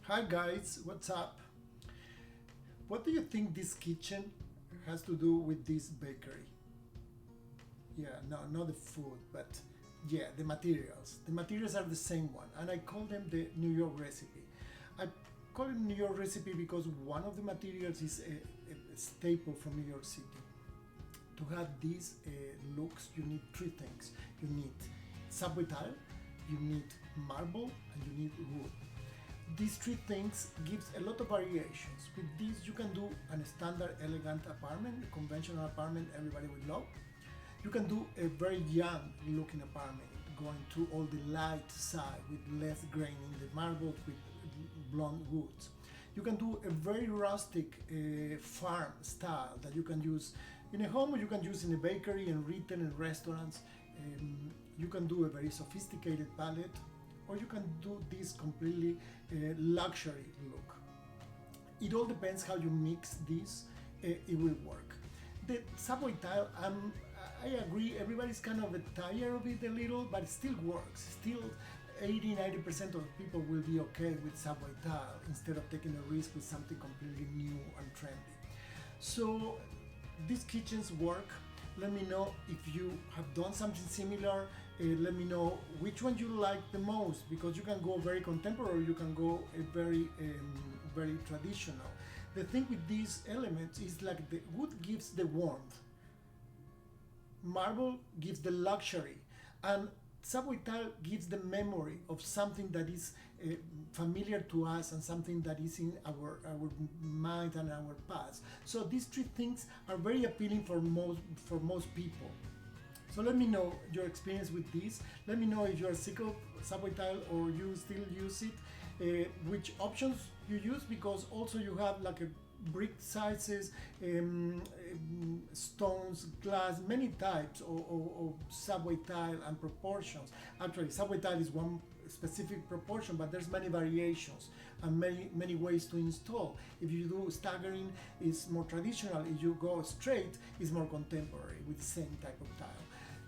Hi guys, what's up? What do you think this kitchen has to do with this bakery? Yeah, no, not the food, but yeah, the materials. The materials are the same one, and I call them the New York recipe. I call it New York recipe because one of the materials is a staple from New York City. To have these looks, you need three things. You need subway tile, you need marble, and you need wood. These three things gives a lot of variations. With this, you can do a standard elegant apartment, a conventional apartment everybody would love. You can do a very young looking apartment, going to all the light side with less grain in the marble with blonde woods. You can do a very rustic farm style that you can use in a home, or you can use in a bakery and retail and restaurants. You can do a very sophisticated palette, or you can do this completely luxury look. It all depends how you mix this, it will work. The subway tile, I agree, everybody's kind of tired of it a little, but it still works. Still, 80-90% of people will be okay with subway tile instead of taking a risk with something completely new and trendy. So these kitchens work. Let me know if you have done something similar. Let me know which one you like the most, because you can go very contemporary, you can go very traditional. The thing with these elements is like the wood gives the warmth, marble gives the luxury, and subway tile gives the memory of something that is familiar to us and something that is in our mind and our past. So these three things are very appealing for most people. So let me know your experience with this. Let me know if you're sick of subway tile or you still use it, which options you use, because also you have like a brick sizes, stones, glass, many types of subway tile and proportions. Actually, subway tile is one specific proportion, but there's many variations and many ways to install. If you do staggering, it's more traditional. If you go straight, it's more contemporary with the same type of tile.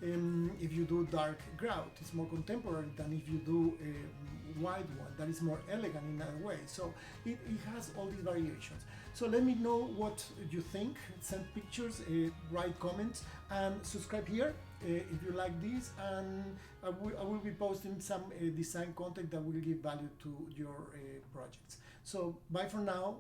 If you do dark grout, it's more contemporary than if you do a white one that is more elegant in that way. So it has all these variations. So let me know what you think. Send pictures, write comments, and subscribe here if you like this. And I will be posting some design content that will give value to your projects. So bye for now.